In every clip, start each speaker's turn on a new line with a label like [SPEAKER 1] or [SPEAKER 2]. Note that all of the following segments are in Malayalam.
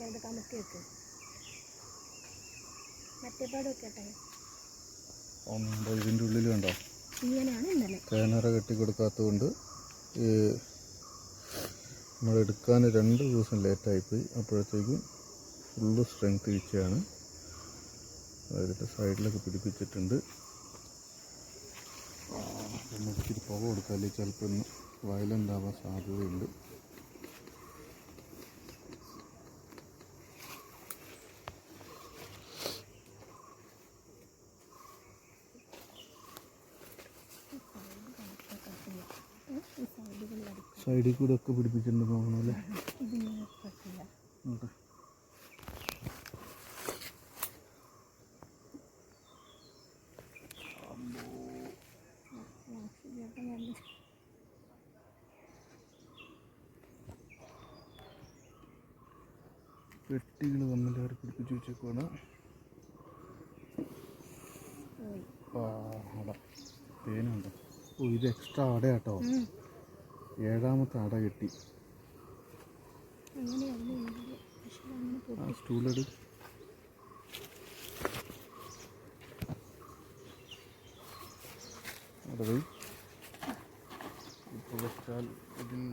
[SPEAKER 1] വെക്കരുത്, കമത്തി വെക്ക്. മറ്റേപാട് വെക്കട്ടെ.
[SPEAKER 2] ഇതിൻ്റെ ഉള്ളിൽ കണ്ടോ
[SPEAKER 1] ഇങ്ങനെയാണ് ഇന്നലെ
[SPEAKER 2] ക്യാമറ കെട്ടി കൊടുക്കാത്തത് കൊണ്ട് നമ്മൾ എടുക്കാൻ 2 ദിവസം ലേറ്റായിപ്പോയി. അപ്പോഴത്തേക്കും ഫുള്ള് സ്ട്രെങ്ത് ഈച്ചയാണ്. അതിൻ്റെ സൈഡിലൊക്കെ പിടിപ്പിച്ചിട്ടുണ്ട്. നമുക്കിച്ചിരി പുക കൊടുക്കാം, അല്ലെങ്കിൽ ചിലപ്പോൾ ഇന്ന് വയലൻ്റ് ആവാൻ സാധ്യതയുണ്ട്. സൈഡിൽ കൂടെ ഒക്കെ പിടിപ്പിച്ചിട്ടുണ്ട് നോക്കണമല്ലേ. പെട്ടികൾ തമ്മിൽ അവർ പിടിപ്പിച്ച് വെച്ചേക്കാണ്. തേനുണ്ട്. ഓ, ഇത് എക്സ്ട്രാ അടയാട്ടോ. 7ാമത്തെ അട കെട്ടി. ആ സ്റ്റൂളെടു. അവിടെ പോയി ഇപ്പോൾ വെച്ചാൽ ഇതിൽ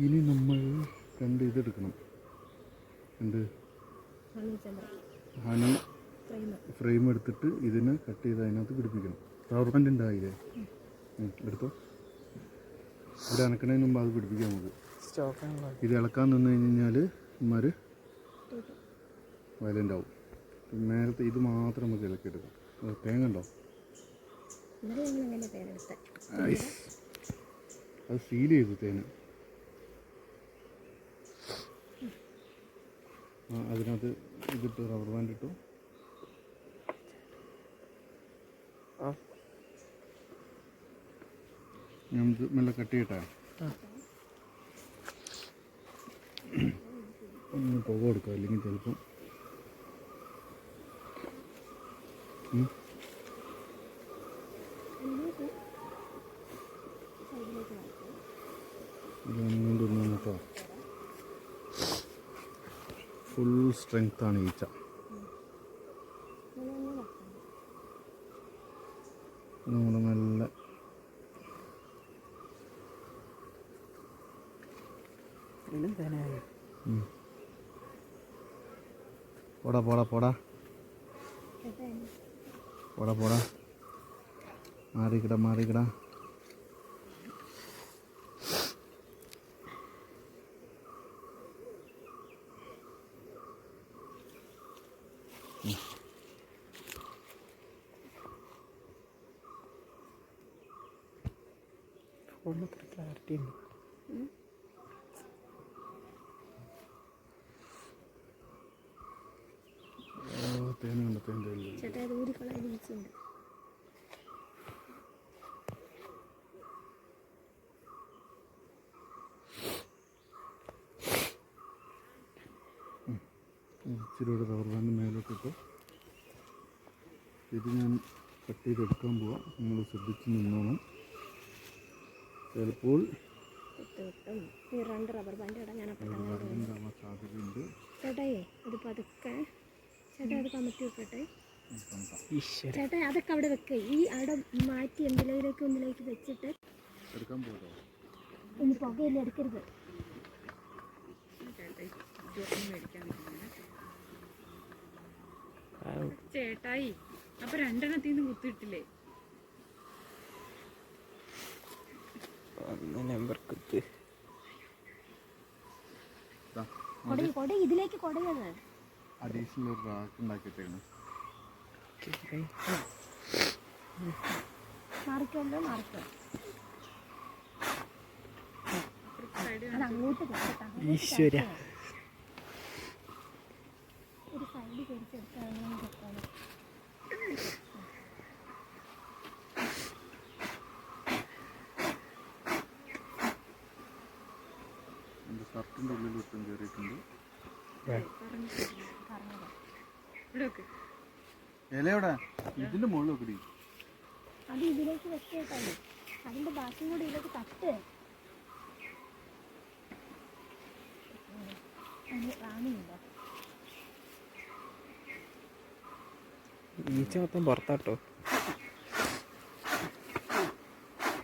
[SPEAKER 2] ഇനി നമ്മൾ 2 ഇതെടുക്കണം. എന്ത് ഹണി ഫ്രെയിം എടുത്തിട്ട് ഇതിനെ കട്ട് ചെയ്ത് അതിനകത്ത് പിടിപ്പിക്കണം. റബ്ബർ ബാൻഡ് ഉണ്ടായില്ലേ, എടുത്തോ. ഇവിടെ അനക്കണതിന് മുമ്പ് അത് പിടിപ്പിക്കാം നമുക്ക്. ഇത് ഇളക്കാൻ നിന്ന് കഴിഞ്ഞാൽ ഇമാർ വയലൻ്റ് ആവും. നേരത്തെ ഇത് മാത്രം നമുക്ക് ഇളക്കിയെടുക്കാം. തേങ്ങ ഉണ്ടോ? അത് സീൽ ചെയ്തു തേന്. അതിനകത്ത് ഇതിട്ടു, റബ്ബർ ബാൻഡ് ഇട്ടു. നമുക്ക് മെല്ലെ കട്ട് ചെയ്യട്ടെ. ഒന്ന് പുക കൊടുക്കാം, അല്ലെങ്കിൽ ചിലപ്പം ഇതൊന്നും കേട്ടോ. ഫുൾ സ്ട്രെങ്ത്താണ് ഈച്ച. നമ്മൾ നല്ല പോടാ പോടാ പോടാ പോടാ പോടാ മാറിക്കിടാ മാറിക്കിടാ. ക്ലാരിറ്റി ഉണ്ട്. തേനുണ്ട്, തേൻ ഇച്ചിരി റബ്ബർ ബാൻഡ് മേലോട്ടിട്ട് ഇത് ഞാൻ കട്ട് ചെയ്തെടുക്കാൻ പോവാം. നിങ്ങൾ ശ്രദ്ധിച്ച് നിന്നോണം. ചിലപ്പോൾ
[SPEAKER 1] റബ്ബർ ബാൻഡ്
[SPEAKER 2] സാധ്യതയുണ്ട്.
[SPEAKER 1] ചേട്ടായി അത് പതുക്കെ ചേട്ടാ അത് കമത്തി വെക്കട്ടെ. ചേട്ടാ അതൊക്കെ അവിടെ വെക്കുക. ഈ അവിടെ മാറ്റി ഒന്നിലേക്ക് വെച്ചിട്ട്
[SPEAKER 2] എടുക്കാൻ പോകട്ടോ.
[SPEAKER 1] ഒന്ന് പുകയില്ല, എടുക്കരുത്.
[SPEAKER 3] ചേട്ടായി അപ്പൊ 2 കുത്തിയിട്ടില്ലേ?
[SPEAKER 1] ഇതിലേക്ക് കൊടയത്
[SPEAKER 2] അഡീഷണൽ ഒരു റാക്ക് ഉണ്ടാക്കിയിട്ടാണ്.
[SPEAKER 1] മാറിക്കല്ലോ, മാറിക്കോ. അത് അങ്ങോട്ട്
[SPEAKER 4] ഈശ്വര
[SPEAKER 1] ഒരു സൈഡിൽ തിരിച്ചെടുക്കാനും കിട്ടാനും
[SPEAKER 2] എൻ്റെ ഷർട്ടിൻ്റെ ഉള്ളിൽ ഒട്ടും കയറിയിട്ടുണ്ട്.
[SPEAKER 3] ഇവിടെ വെക്ക്.
[SPEAKER 2] ഇലയോടെ ഇതിൻ്റെ മുകളിൽ വെക്കടി.
[SPEAKER 1] അത് ഇതിലേക്ക് വെച്ചേക്കാണ്. അതിൻ്റെ ബാക്കിയും കൂടി ഇതിലേക്ക് തട്ട്. റാണിയുണ്ടോ?
[SPEAKER 4] ഈച്ച മൊത്തം പുറത്താട്ടോ.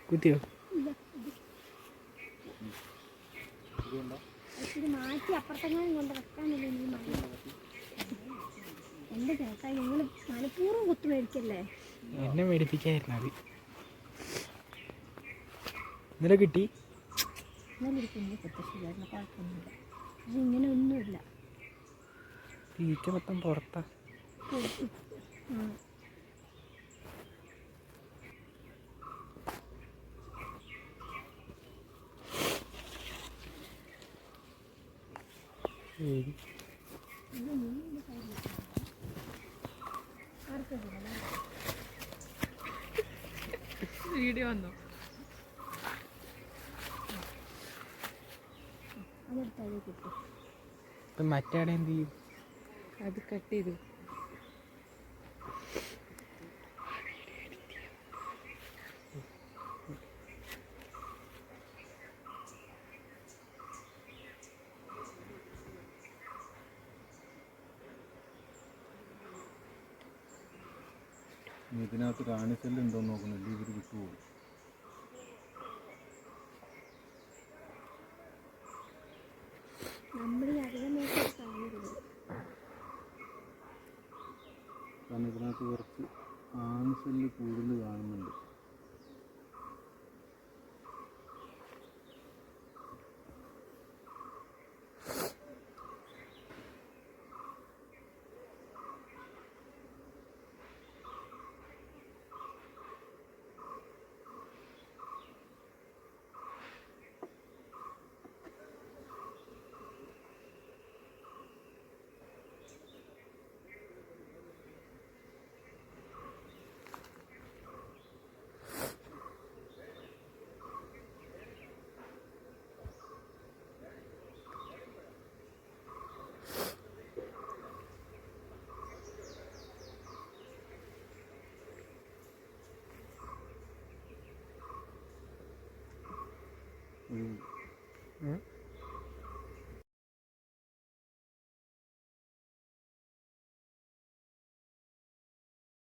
[SPEAKER 4] കുത്തിയോ?
[SPEAKER 1] ഇല്ല, ഇത് മാറ്റി അപ്പുറത്തെങ്ങാനും കൊണ്ട് വെക്കാനില്ല. നീ മഴ എൻ്റെ ചേട്ടാ, നിങ്ങൾ മനഃപൂർവ്വം കുത്തു മേടിക്കല്ലേ?
[SPEAKER 4] എന്നെ മേടിപ്പിക്കായിരുന്നു അത്. ഇന്നലെ കിട്ടി.
[SPEAKER 1] നല്ലൊരു കുഞ്ഞ് കുത്തശ്ശേരിയായിരുന്നു, കുഴപ്പമൊന്നുമില്ല. പക്ഷെ ഇങ്ങനെ ഒന്നുമില്ല.
[SPEAKER 4] ഈച്ച മൊത്തം പുറത്താ. ശരി.
[SPEAKER 3] വീഡിയോ വന്നോ?
[SPEAKER 1] അതെടുത്താൽ കിട്ടും.
[SPEAKER 4] ഇപ്പം മറ്റേ എന്ത് ചെയ്യും?
[SPEAKER 3] അത് കട്ട് ചെയ്തു.
[SPEAKER 2] ഇതിനകത്ത് റാണിസെല്ല് ഉണ്ടോയെന്ന് നോക്കണില്ല, ഇവർ വിട്ടുപോകും.
[SPEAKER 1] നമ്മൾ ഈ അധികം നോക്കി കാണരുത്.
[SPEAKER 2] കാരണം ഇതിനകത്ത് കുറച്ച് ആൺസെല്ല് കൂടുതൽ കാണുന്നുണ്ട്.
[SPEAKER 4] ഉം.